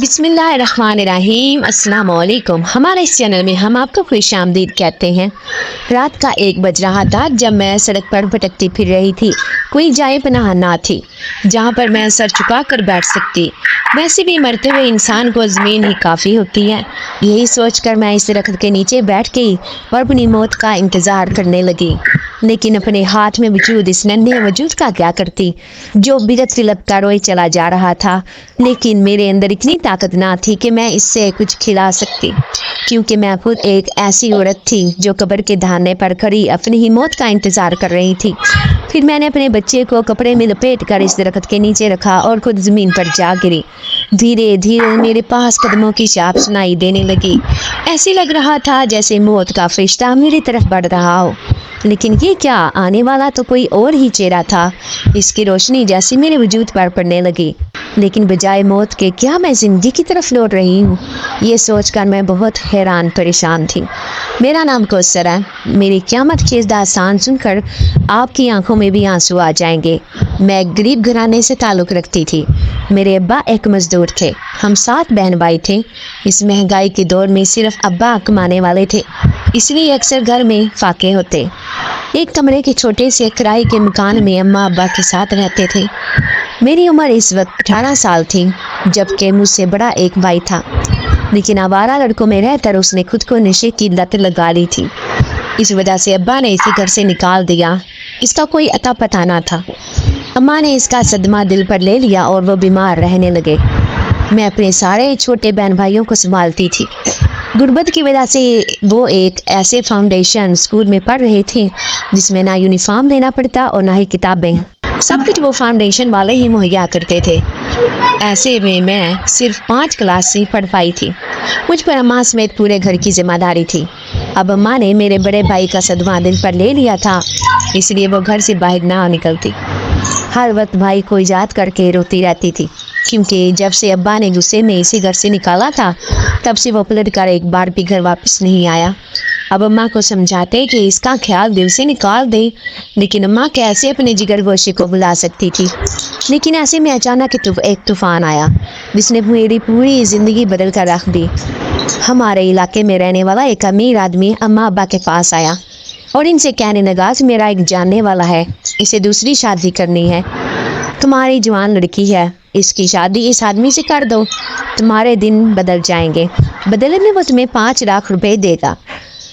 بسم اللہ الرحمن الرحیم۔ السلام علیکم۔ ہمارے اس چینل میں ہم آپ کو خوش آمدید کہتے ہیں۔ رات کا 1 بج رہا تھا جب میں سڑک پر بھٹکتی پھر رہی تھی۔ کوئی جائے پناہ نہ تھی جہاں پر میں سر چکا کر بیٹھ سکتی۔ ویسے بھی مرتے ہوئے انسان کو زمین ہی کافی ہوتی ہے۔ یہی سوچ کر میں اس درخت کے نیچے بیٹھ گئی اور اپنی موت کا انتظار کرنے لگی، لیکن اپنے ہاتھ میں وجود اس ننھے وجود کا کیا کرتی جو بدت لپٹتا روئے چلا جا رہا تھا۔ لیکن میرے اندر اتنی طاقت نہ تھی کہ میں اس سے کچھ کھلا سکتی، کیونکہ میں خود ایک ایسی عورت تھی جو قبر کے دھانے پر کھڑی اپنی ہی موت کا انتظار کر رہی تھی۔ پھر میں نے اپنے بچے کو کپڑے میں لپیٹ کر اس درخت کے نیچے رکھا اور خود زمین پر جا گری۔ دھیرے دھیرے میرے پاس قدموں کی چھاپ سنائی دینے لگی۔ ایسے لگ رہا تھا جیسے موت کا فرشتہ میری طرف بڑھ رہا ہو، لیکن یہ کیا، آنے والا تو کوئی اور ہی چہرہ تھا۔ اس کی روشنی جیسی میرے وجود پر پڑنے لگی، لیکن بجائے موت کے کیا میں زندگی کی طرف لوٹ رہی ہوں؟ یہ سوچ کر میں بہت حیران پریشان تھی۔ میرا نام کوثر ہے۔ میری قیامت خیز داستان سن کر آپ کی آنکھوں میں بھی آنسو آ جائیں گے۔ میں ایک غریب گھرانے سے تعلق رکھتی تھی۔ میرے ابا ایک مزدور تھے۔ ہم 7 بہن بھائی تھے۔ اس مہنگائی کے دور میں صرف ابا کمانے والے تھے، اس لیے اکثر گھر میں فاقے ہوتے۔ ایک کمرے کے چھوٹے سے کرائے کے مکان میں اماں ابا کے ساتھ رہتے تھے۔ میری عمر اس وقت 18 سال تھی، جبکہ مجھ سے بڑا ایک بھائی تھا، لیکن آوارہ لڑکوں میں رہ کر اس نے خود کو نشے کی لت لگا لی تھی۔ اس وجہ سے ابا نے اسے گھر سے نکال دیا۔ اس کا کوئی اتا پتہ نہ تھا۔ اماں نے اس کا صدمہ دل پر لے لیا اور وہ بیمار رہنے لگے۔ میں اپنے سارے چھوٹے بہن بھائیوں کو سنبھالتی تھی۔ غربت کی وجہ سے وہ ایک ایسے فاؤنڈیشن اسکول میں پڑھ رہے تھے جس میں نہ یونیفارم لینا پڑتا اور نہ ہی کتابیں، سب کچھ وہ فاؤنڈیشن والے ہی مہیا کرتے تھے۔ ایسے میں صرف 5 کلاس ہی پڑھ پائی تھی۔ مجھ پر اماں سمیت پورے گھر کی ذمہ داری تھی۔ اب اماں نے میرے بڑے بھائی کا صدمہ دل پر لے لیا تھا، اس لیے وہ گھر سے باہر نہ نکلتی۔ ہر وقت بھائی کو ایجاد کر کے روتی رہتی تھی، کیونکہ جب سے ابا نے غصے میں اسے گھر سے نکالا تھا تب سے وہ پلٹ کر ایک بار بھی گھر واپس نہیں آیا۔ اب اماں کو سمجھاتے کہ اس کا خیال دل سے نکال دے، لیکن اماں کیسے اپنے جگر گوشے کو بلا سکتی تھی۔ لیکن ایسے میں اچانک ایک طوفان آیا جس نے میری پوری زندگی بدل کر رکھ دی۔ ہمارے علاقے میں رہنے والا ایک امیر آدمی اماں ابا کے پاس آیا اور ان سے کہنے لگا کہ میرا ایک جاننے والا ہے، اسے دوسری شادی کرنی ہے۔ تمہاری جوان لڑکی ہے، اس کی شادی اس آدمی سے کر دو، تمہارے دن بدل جائیں گے، بدلے میں وہ تمہیں 5 لاکھ روپے دے گا۔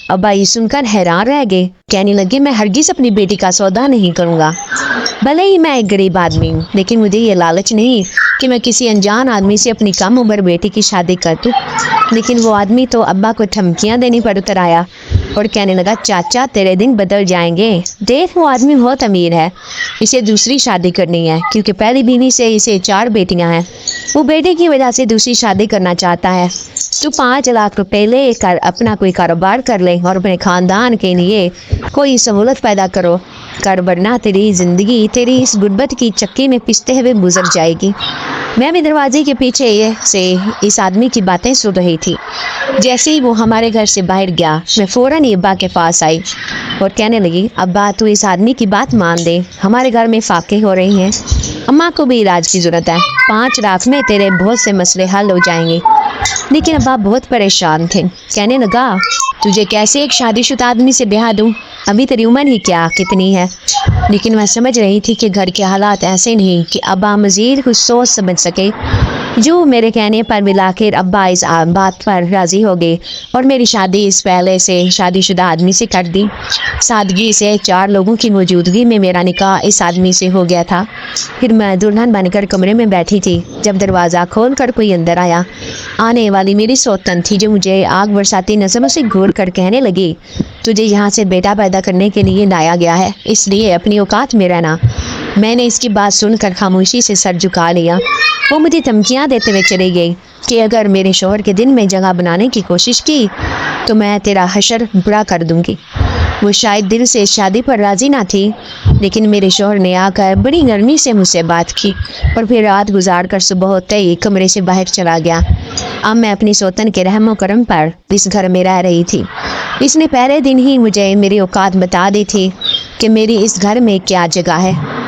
ابا یہ سن کر حیران رہ گئے، کہنے لگے میں ہرگز اپنی بیٹی کا سودا نہیں کروں گا۔ بھلے ہی میں ایک غریب آدمی ہوں، لیکن مجھے یہ لالچ نہیں کہ میں کسی انجان آدمی سے اپنی کم عمر بیٹی کی شادی کر دوں۔ لیکن وہ آدمی تو ابا کو دھمکیاں دینے پر اتر آیا اور کہنے لگا چاچا تیرے دن بدل جائیں گے، دیکھ وہ آدمی بہت امیر ہے، اسے دوسری شادی کرنی ہے کیونکہ پہلی بیوی سے اسے 4 بیٹیاں ہیں، وہ بیٹے کی وجہ سے دوسری شادی کرنا چاہتا ہے۔ تو 5 لاکھ روپے لے کر اپنا کوئی کاروبار کر لے اور اپنے خاندان کے لیے کوئی سہولت پیدا کرو، ورنہ تیری زندگی تیری اس غربت کی چکی میں پستے ہوئے گزر جائے گی۔ میں بھی دروازے کے پیچھے سے اس آدمی کی باتیں سن رہی تھی۔ جیسے ہی وہ ہمارے گھر سے باہر گیا میں فوراً ابا کے پاس آئی اور کہنے لگی ابا تو اس آدمی کی بات مان دے، ہمارے گھر میں فاقے ہو رہی ہیں، اماں کو بھی علاج کی ضرورت ہے، 5 لاکھ میں تیرے بہت سے مسئلے حل ہو جائیں گے۔ لیکن ابا بہت پریشان تھے، کہنے لگا تجھے کیسے ایک شادی شدہ آدمی سے بیاہ دوں، ابھی تیری عمر ہی کتنی ہے۔ لیکن میں سمجھ رہی تھی کہ گھر کے حالات ایسے نہیں کہ ابا مزید کچھ سوچ سمجھ سکے۔ جو میرے کہنے پر ملا کر ابا اس بات پر راضی ہو گئے اور میری شادی اس پہلے سے شادی شدہ آدمی سے کر دی۔ سادگی سے 4 لوگوں کی موجودگی میں میرا نکاح اس آدمی سے ہو گیا تھا۔ پھر میں دلہن بن کر کمرے میں بیٹھی تھی جب دروازہ کھول کر کوئی اندر آیا۔ آنے والی میری سوتن تھی جو مجھے آگ برساتی نظروں سے گھور کر کہنے لگی تجھے یہاں سے بیٹا پیدا کرنے کے لیے لایا گیا ہے، اس لیے اپنی اوقات میں رہنا۔ میں نے اس کی بات سن کر خاموشی سے سر جھکا لیا۔ وہ مجھے دھمکیاں دیتے ہوئے چلی گئی کہ اگر میرے شوہر کے دل میں جگہ بنانے کی کوشش کی تو میں تیرا حشر برا کر دوں گی۔ وہ شاید دل سے شادی پر راضی نہ تھی، لیکن میرے شوہر نے آ کر بڑی نرمی سے مجھ سے بات کی اور پھر رات گزار کر صبح ہوتے ہی کمرے سے باہر چلا گیا۔ اب میں اپنی سوتن کے رحم و کرم پر اس گھر میں رہ رہی تھی۔ اس نے پہلے دن ہی مجھے میری اوقات بتا دی تھی کہ میری اس گھر میں کیا جگہ ہے۔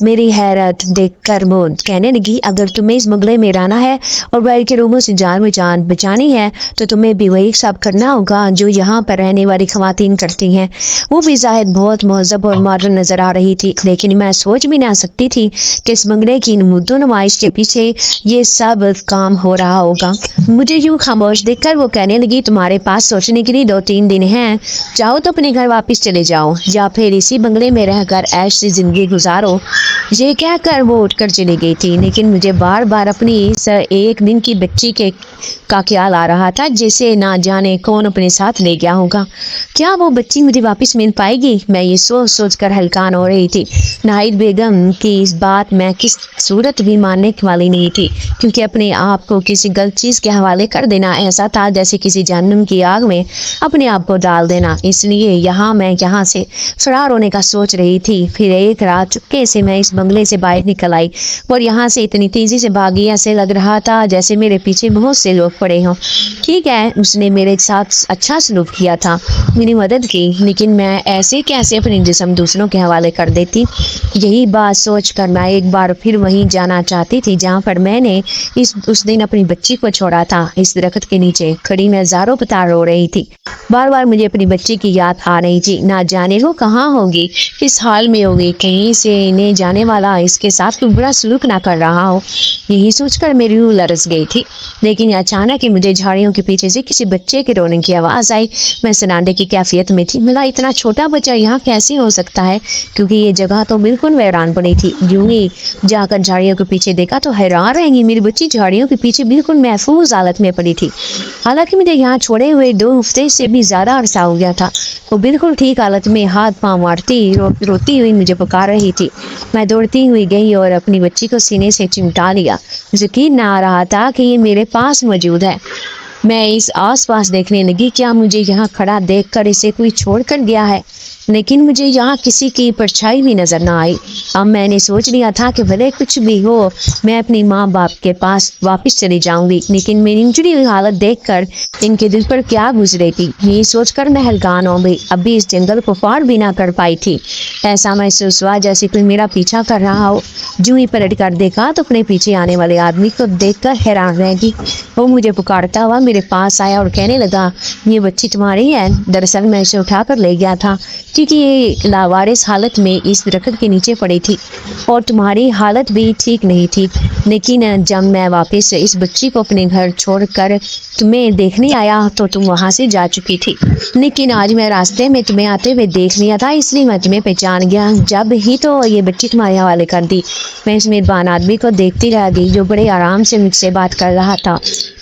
میری حیرت دیکھ کر وہ کہنے لگی اگر تمہیں اس بنگلے میں رہنا ہے اور باہر کے روموں سے جان بچانی ہے تو تمہیں بھی وہی سب کرنا ہوگا جو یہاں پر رہنے والی خواتین کرتی ہیں۔ وہ بھی ظاہر بہت مہذب اور ماڈرن نظر آ رہی تھی، لیکن میں سوچ بھی نہ سکتی تھی کہ اس بنگلے کی نمود و نمائش کے پیچھے یہ سب کام ہو رہا ہوگا۔ مجھے یوں خاموش دیکھ کر وہ کہنے لگی تمہارے پاس سوچنے کے لیے 2-3 دن ہیں، چاہو تو اپنے گھر واپس چلے جاؤ یا پھر اسی بنگلے میں رہ کر عیش سے زندگی گزارو۔ یہ کہہ کر وہ اٹھ کر چلی گئی تھی، لیکن مجھے بار بار اپنی اس ایک دن کی بچی کا خیال آ رہا تھا جسے نہ جانے کون اپنے ساتھ لے گیا ہوگا۔ کیا وہ بچی مجھے واپس مل پائے گی؟ میں یہ سوچ سوچ کر ہلکان ہو رہی تھی۔ ناہید بیگم کی اس بات میں کس صورت بھی ماننے والی نہیں تھی، کیونکہ اپنے آپ کو کسی غلط چیز کے حوالے کر دینا ایسا تھا جیسے کسی جہنم کی آگ میں اپنے آپ کو ڈال دینا۔ اس لیے میں یہاں سے فرار ہونے کا سوچ رہی تھی۔ پھر ایک رات چپکے سے میں اس بنگلے سے باہر نکل آئی اور یہاں سے اتنی تیزی سے بھاگی ایسے لگ رہا تھا جیسے میرے پیچھے بہت سے لوگ پڑے ہوں۔ ٹھیک ہے، اس نے میرے ساتھ اچھا سلوک کیا تھا، میری مدد کی، لیکن میں ایسے کیسے اپنی جسم دوسروں کے حوالے کر دیتی؟ یہی بات سوچ کر میں ایک بار پھر وہیں جانا چاہتی تھی جہاں پر میں نے اس دن اپنی بچی کو چھوڑا تھا۔ اس درخت کے نیچے کھڑی میں زاروں پتار رو رہی تھی۔ بار بار مجھے اپنی بچی کی یاد آ رہی تھی، نہ جانے وہ کہاں ہوگی، کس حال میں ہوگی، کہیں سے انہیں جانے والا اس کے ساتھ کوئی برا سلوک نہ کر رہا ہو۔ یہی سوچ کر میری روح لرز گئی تھی، لیکن اچانک ہی مجھے جھاڑیوں کے پیچھے سے کسی بچے کے رونے کی آواز آئی۔ میں سناڈے کی کیفیت میں تھی، ملا اتنا چھوٹا بچہ یہاں کیسے ہو سکتا ہے، کیونکہ یہ جگہ تو بالکل ویران پڑی تھی۔ یوں ہی جا کر جھاڑیوں کے پیچھے دیکھا تو حیران رہ گئی، میری بچی جھاڑیوں کے پیچھے بالکل محفوظ حالت میں پڑی تھی۔ حالانکہ مجھے یہاں چھوڑے ہوئے 2 ہفتے سے بھی زیادہ عرصہ ہو گیا تھا۔ وہ بالکل ٹھیک حالت میں ہاتھ پاؤں مارتی روتی ہوئی مجھے پکار رہی تھی۔ میں دوڑتی ہوئی گئی اور اپنی بچی کو سینے سے چمٹا لیا۔ یقین نہ آ رہا تھا کہ یہ میرے پاس موجود ہے۔ میں اس آس پاس دیکھنے لگی، کیا مجھے یہاں کھڑا دیکھ کر اسے کوئی چھوڑ کر گیا ہے، لیکن مجھے یہاں کسی کی پرچھائی بھی نظر نہ آئی۔ اب میں نے سوچ لیا تھا کہ بھلے کچھ بھی ہو میں اپنی ماں باپ کے پاس واپس چلی جاؤں گی، لیکن میری انجڑی ہوئی حالت دیکھ کر ان کے دل پر کیا گزرے تھی یہ سوچ کر میں ہلکان ہو گئی۔ اب بھی اس جنگل کو پار بھی نہ کر پائی تھی۔ ایسا محسوس ہوا جیسے کوئی میرا پیچھا کر رہا ہو۔ جو ہی پلٹ کر دیکھا تو اپنے پیچھے آنے والے آدمی کو دیکھ کر حیران رہ گئی۔ وہ مجھے پکارتا ہوا میرے پاس آیا اور کہنے لگا یہ بچی تمہاری ہے؟ دراصل میں اسے اٹھا کر لے گیا تھا کیونکہ یہ لاوارث حالت میں اس درخت کے نیچے پڑی تھی اور تمہاری حالت بھی ٹھیک نہیں تھی، لیکن جب میں واپس اس بچی کو اپنے گھر چھوڑ کر تمہیں دیکھنے آیا تو تم وہاں سے جا چکی تھی، لیکن آج میں راستے میں تمہیں آتے ہوئے دیکھ لیا تھا، اس لیے میں تمہیں پہچان گیا، جب ہی تو یہ بچی تمہارے حوالے کر دی۔ میں اس مہربان آدمی کو دیکھتی رہ گئی جو بڑے آرام سے مجھ سے بات کر رہا تھا۔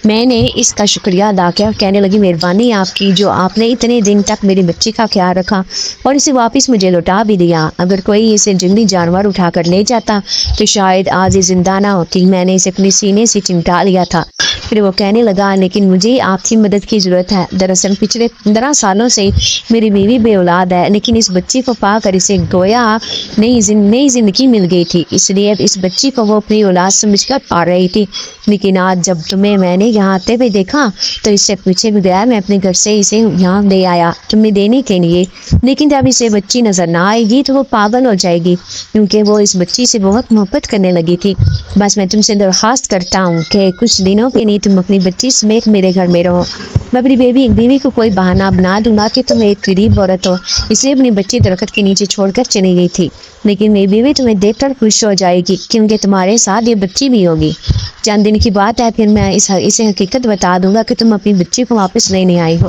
میں نے اس کا شکریہ ادا کیا اور کہنے لگی مہربانی آپ کی جو آپ نے اتنے دن تک میری بچی کا خیال رکھا اور اسے واپس مجھے لوٹا بھی دیا۔ اگر کوئی اسے جنگلی جانور اٹھا کر لے جاتا تو شاید آج یہ زندہ نہ ہوتی۔ میں نے اسے اپنی سینے سے چمٹا لیا تھا۔ پھر وہ کہنے لگا لیکن مجھے آپ کی مدد کی ضرورت ہے۔ دراصل پچھلے 15 سالوں سے میری بیوی بے اولاد ہے، لیکن اس بچی کو پا کر اسے گویا نئی زندگی مل گئی تھی، اس لیے اس بچی کو وہ اپنی اولاد سمجھ کر پا رہی تھی۔ لیکن آج جب تمہیں میں نے یہاں آتے ہوئے دیکھا تو اس سے پوچھے بغیر میں اپنے گھر سے اسے یہاں لے آیا تمہیں دینے کے لیے، لیکن جب اسے بچی نظر نہ آئے گی تو وہ پاگل ہو جائے گی، کیونکہ وہ اس بچی سے بہت محبت کرنے لگی تھی۔ بس میں تم سے درخواست کرتا ہوں کہ کچھ دنوں کے لیے تم اپنی بچی سمیت میرے گھر میں رہو۔ میں اپنی بیوی کو کوئی بہانہ بنا دوں گا کہ تم ایک غریب عورت ہو، اس لیے اپنی بچی درخت کے نیچے چھوڑ کر چلی گئی تھی، لیکن میری بیوی تمہیں دیکھ کر خوش ہو جائے گی کیونکہ تمہارے ساتھ یہ بچی بھی ہوگی۔ چند دن کی بات ہے، پھر میں اسے حقیقت بتا دوں گا کہ تم اپنی بچی کو واپس لینے آئی ہو،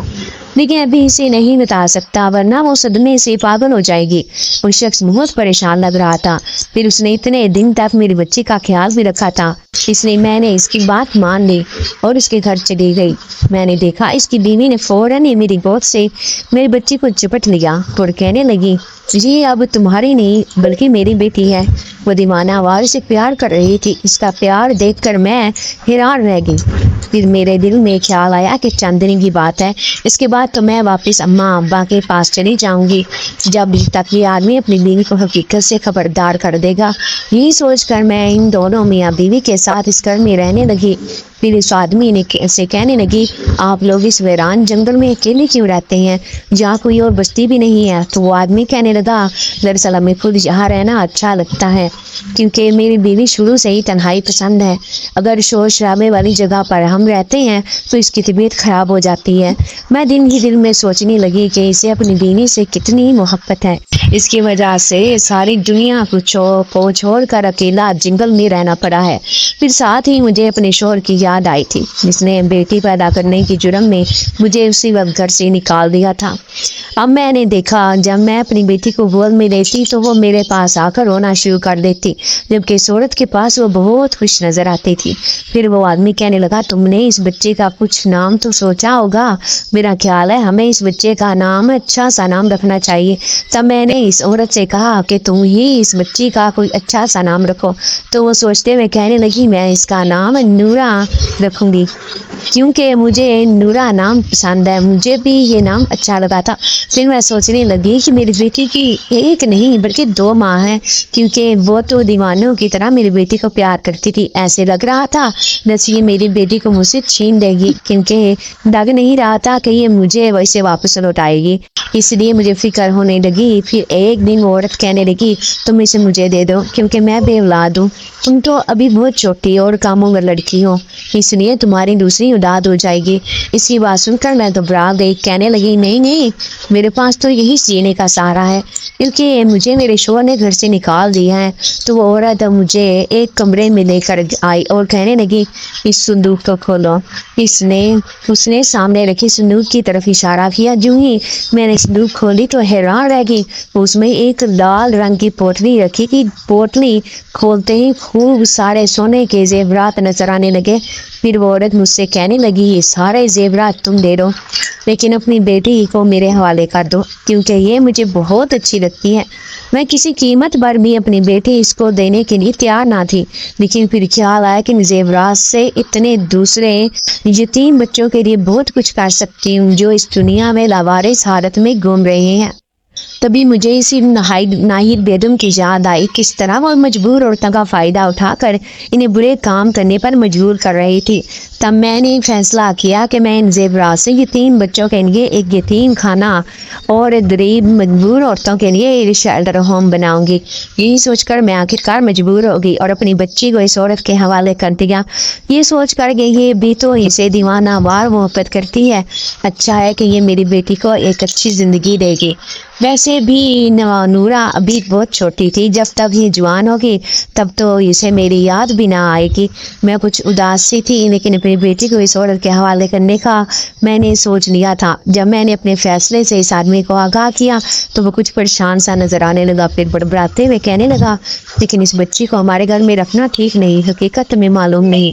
لیکن ابھی اسے نہیں بتا سکتا ورنہ وہ صدمے سے پاگل ہو جائے گی۔ وہ شخص بہت پریشان لگ رہا تھا، پھر اس نے اتنے دن تک میری بچی کا خیال بھی رکھا تھا، اس لیے میں نے اس کی بات مان لی اور اس کے گھر چلی گئی۔ میں نے دیکھا اس کی بیوی نے فوراً ہی میری گود سے میری بچی کو چپٹ لیا اور کہنے لگی یہ اب تمہاری نہیں بلکہ میری بیٹی ہے۔ وہ دیوانہ وار سے پیار کر رہی تھی، اس کا پیار دیکھ کر میں حیران رہ گئی۔ پھر میرے دل میں خیال آیا کہ چند دن کی بات ہے، اس کے بعد تو میں واپس اماں ابا کے پاس چلی جاؤں گی، جب تک یہ آدمی اپنی بیوی کو حقیقت سے خبردار کر دے گا۔ یہی سوچ کر میں ان دونوں میاں بیوی کے ساتھ اس گھر میں رہنے لگی۔ پھر اس آدمی نے سے کہنے لگی آپ لوگ اس ویران جنگل میں اکیلے کیوں رہتے ہیں جہاں کوئی اور بستی بھی نہیں ہے؟ تو وہ آدمی کہنے لگا دراصل ہمیں خود یہاں رہنا اچھا لگتا ہے کیونکہ میری بیوی شروع سے ہی تنہائی پسند ہے، اگر شور شرابے والی جگہ پر ہم رہتے ہیں تو اس کی طبیعت خراب ہو جاتی ہے۔ میں دن ہی دن میں سوچنے لگی کہ اسے اپنی بیوی سے کتنی محبت ہے، اس کی وجہ سے ساری دنیا کو چھوڑ کر اکیلا جنگل میں رہنا پڑا ہے۔ پھر ساتھ ہی مجھے اپنے شوہر کی یاد آئی تھی جس نے بیٹی پیدا کرنے کی جرم میں مجھے اسی وقت گھر سے نکال دیا تھا۔ اب میں نے دیکھا جب میں اپنی بیٹی کو گود میں لیتی تو وہ میرے پاس آ کر رونا شروع کر دیتی، جبکہ اس عورت کے پاس وہ بہت خوش نظر آتی تھی۔ پھر وہ آدمی کہنے لگا تم نے اس بچے کا کچھ نام تو سوچا ہوگا، میرا خیال ہے ہمیں اس بچے کا نام اچھا سا نام رکھنا چاہیے۔ تب میں نے اس عورت سے کہا کہ تم ہی اس بچی کا کوئی اچھا سا نام رکھو، تو وہ سوچتے ہوئے کہنے لگی میں اس کا نام نورا رکھوں گی کیونکہ مجھے نورا نام پسند ہے، مجھے بھی یہ نام اچھا لگا تھا۔ پھر میں سوچنے لگی کہ میری بیٹی کی ایک نہیں بلکہ 2 ماں ہیں، کیونکہ وہ تو دیوانوں کی طرح میری بیٹی کو پیار کرتی تھی۔ ایسے لگ رہا تھا جیسے یہ میری بیٹی کو مجھ سے چھین دے گی، کیونکہ لگ نہیں رہا تھا کہ یہ مجھے ویسے واپس لوٹائے گی، اس لیے مجھے فکر ہونے لگی۔ پھر ایک دن وہ عورت کہنے لگی تم اسے مجھے دے دو کیونکہ میں بے اولاد ہوں، تم تو ابھی بہت چھوٹی اور کام عمر لڑکی ہو، اس لیے تمہاری دوسری اولاد ہو جائے گی۔ اس کی بات سن کر میں گھبرا گئی، کہنے لگی نہیں میرے پاس تو یہی جینے کا سہارا ہے، کیونکہ مجھے میرے شوہر نے گھر سے نکال دیا ہے۔ تو وہ عورت مجھے ایک کمرے میں لے کر آئی اور کہنے لگی اس صندوق کو کھولو۔ اس نے سامنے رکھی صندوق کی طرف اشارہ کیا، جو ہی میں نے صندوق کھولی تو حیران رہ گئی، اس میں ایک لال رنگ کی پوٹلی رکھی تھی۔ پوٹلی کھولتے ہی خوب سارے سونے کے زیورات نظر آنے لگے۔ پھر وہ عورت مجھ سے کہنے لگی یہ سارے زیورات تم دے دو لیکن اپنی بیٹی کو میرے حوالے کر دو کیونکہ یہ مجھے بہت اچھی لگتی ہے۔ میں کسی قیمت پر بھی اپنی بیٹی اس کو دینے کے لیے تیار نہ تھی، لیکن پھر خیال آیا کہ زیورات سے اتنے دوسرے یتیم بچوں کے لیے بہت کچھ کر سکتی ہوں جو اس دنیا میں لاوارث حالت میں گھوم رہے ہیں۔ تبھی مجھے اسی ناہید بیگم کی یاد آئی، کس طرح وہ مجبور عورتوں کا فائدہ اٹھا کر انہیں برے کام کرنے پر مجبور کر رہی تھی۔ تب میں نے فیصلہ کیا کہ میں ان زیورات سے یتیم بچوں کے لیے ایک یتیم خانہ اور غریب مجبور عورتوں کے لیے ایک شیلٹر ہوم بناؤں گی۔ یہی سوچ کر میں آخرکار مجبور ہو گئی اور اپنی بچی کو اس عورت کے حوالے کر دیا، یہ سوچ کر کہ یہ بھی تو اسے دیوانہ وار محبت کرتی ہے، اچھا ہے کہ یہ میری بیٹی کو ایک اچھی زندگی دے گی۔ ویسے بھی نورا ابھی بہت چھوٹی تھی، جب تک یہ جوان ہوگی تب تو اسے میری یاد بھی نہ آئے گی۔ میں کچھ اداس سی تھی لیکن اپنی بیٹی کو اس عورت کے حوالے کرنے کا میں نے سوچ لیا تھا۔ جب میں نے اپنے فیصلے سے اس آدمی کو آگاہ کیا تو وہ کچھ پریشان سا نظر آنے لگا، پھر بڑبڑاتے ہوئے کہنے لگا لیکن اس بچی کو ہمارے گھر میں رکھنا ٹھیک نہیں، حقیقت میں معلوم نہیں۔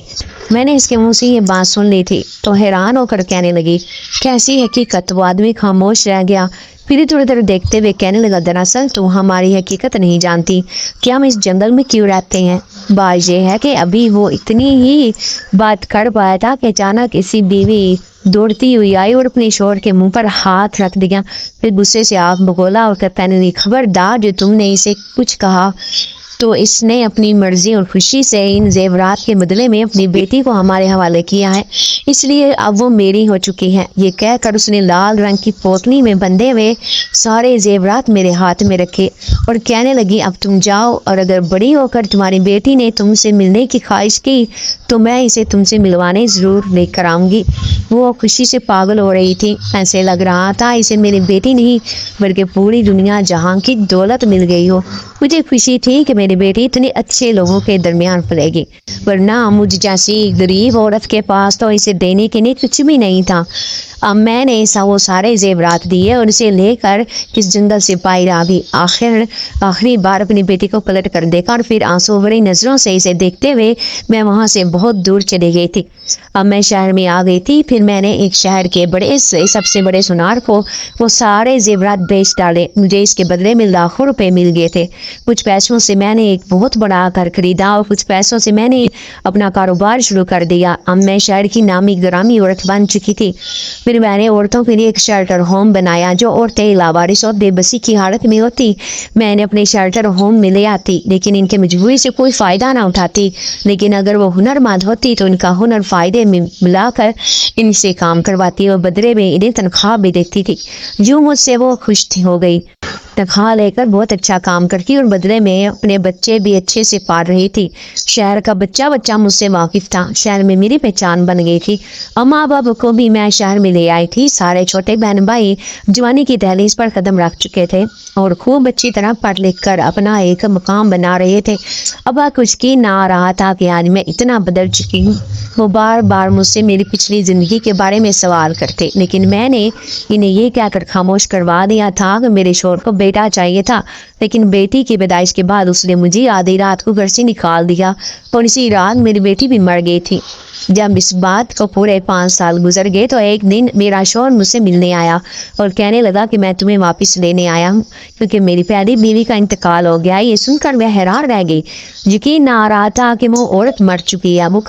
میں نے اس کے منہ سے یہ بات سن لی تھی تو حیران ہو کر کہنے لگی کیسی حقیقت؟ وہ آدمی خاموش رہ گیا، پھر ادھر ادھر دیکھتے ہوئے کہنے لگا دراصل تو ہماری حقیقت نہیں جانتی کہ ہم اس جنگل میں کیوں رہتے ہیں۔ بات یہ ہے کہ ابھی وہ اتنی ہی بات کر پایا تھا کہ اچانک اسی بیوی دوڑتی ہوئی آئی اور اپنے شوہر کے منہ پر ہاتھ رکھ دیا، پھر غصے سے آنکھ بگولا اور کہنے لگی خبردار جو تم نے اسے کچھ کہا تو اس نے اپنی مرضی اور خوشی سے ان زیورات کے بدلے میں اپنی بیٹی کو ہمارے حوالے کیا ہے، اس لیے اب وہ میری ہو چکی ہے۔ یہ کہہ کر اس نے لال رنگ کی پوٹلی میں بندھے ہوئے سارے زیورات میرے ہاتھ میں رکھے اور کہنے لگی اب تم جاؤ، اور اگر بڑی ہو کر تمہاری بیٹی نے تم سے ملنے کی خواہش کی تو میں اسے تم سے ملوانے ضرور لے کر آؤں گی۔ وہ خوشی سے پاگل ہو رہی تھی، ایسے لگ رہا تھا اسے میری بیٹی نہیں بلکہ پوری دنیا جہاں کی دولت مل گئی ہو۔ مجھے خوشی تھی کہ میری بیٹی اتنے اچھے لوگوں کے درمیان پلے گی، ورنہ مجھ جیسی غریب عورت کے پاس تو اسے دینے کے لیے کچھ بھی نہیں تھا۔ اب میں نے وہ سارے زیورات دیے اور اسے لے کر اس جنگل سے باہر آ گئی۔ آخری بار اپنی بیٹی کو پلٹ کر دیکھا اور پھر آنسو بھری نظروں سے اسے دیکھتے ہوئے میں وہاں سے بہت دور چلی گئی تھی۔ اب میں شہر میں آ گئی تھی، پھر میں نے ایک شہر کے سب سے بڑے سونار کو وہ سارے زیورات بیچ ڈالے، مجھے اس کے بدلے میں لاکھوں روپے مل گئے تھے۔ کچھ پیسوں سے میں نے ایک بہت بڑا گھر خریدا اور کچھ پیسوں سے میں نے اپنا کاروبار شروع کر دیا۔ اب میں شہر کی نامی گرامی عورت بن چکی تھی۔ پھر پھر میں نے عورتوں کے لیے ایک شیلٹر ہوم بنایا جو عورتیں لاوارث اور بے بسی کی حالت میں ہوتی میں نے اپنے شیلٹر ہوم میں لے آتی، لیکن ان کے مجبوری سے کوئی فائدہ نہ اٹھاتی، لیکن اگر وہ ہنر مند ہوتی تو ان کا ہنر فائدے میں ملا کر ان سے کام کرواتی اور بدلے میں انہیں تنخواہ بھی دیتی تھی۔ جو مجھ سے وہ خوش ہو گئی، تنخواہ لے کر بہت اچھا کام کرتی اور بدلے میں اپنے بچے بھی اچھے سے پال رہی تھی۔ شہر کا بچہ بچہ مجھ سے واقف تھا، شہر میں میری پہچان بن گئی تھی اور ماں باپ کو بھی میں شہر میں لے آئی تھی۔ سارے چھوٹے بہن بھائی جوانی کی دہلیز پر قدم رکھ چکے تھے اور خوب اچھی طرح پڑھ لکھ کر اپنا ایک مقام بنا رہے تھے۔ ابا کچھ کی نہ رہا تھا کہ آج میں اتنا بدل چکی ہوں۔ وہ بار بار مجھ سے میری پچھلی زندگی کے بارے میں سوال کرتے، لیکن میں نے انہیں یہ کہہ کر خاموش کروا دیا تھا کہ میرے شوہر کو بیٹا چاہیے تھا، لیکن بیٹی کی پیدائش کے بعد اس نے مجھے آدھی رات کو گھر سے نکال دیا اور اسی رات میری بیٹی بھی مر گئی تھی۔ جب اس بات کو پورے 5 سال گزر گئے تو ایک دن میرا شوہر مجھ سے ملنے آیا اور کہنے لگا کہ میں تمہیں واپس لینے آیا ہوں کیونکہ میری پیاری بیوی کا انتقال ہو گیا۔ یہ سن کر میں حیران رہ گئی، یقین نہ آ رہا تھا کہ وہ عورت مر چکی ہے، وہ